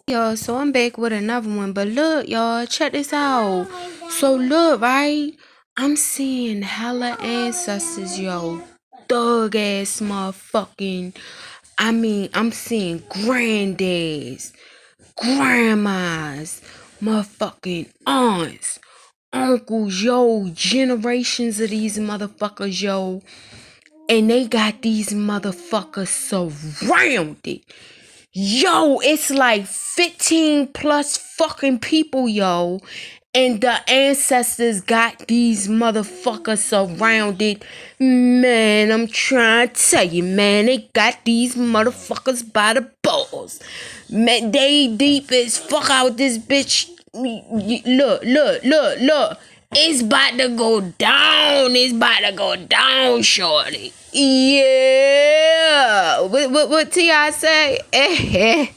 Y'all, so I'm back with another one, but look, y'all, check this out. So look, right? I'm seeing hella ancestors, yo. Thug ass motherfucking. I'm seeing granddads, grandmas, motherfucking aunts, uncles, yo, generations of these motherfuckers, yo. And they got these motherfuckers surrounded. Yo, it's like 15 plus fucking people, yo. And the ancestors got these motherfuckers surrounded. Man, I'm trying to tell you, man, they got these motherfuckers by the balls. Man, they deep as fuck out this bitch. Look. It's about to go down. It's about to go down, shorty. Yeah. What T.I. say?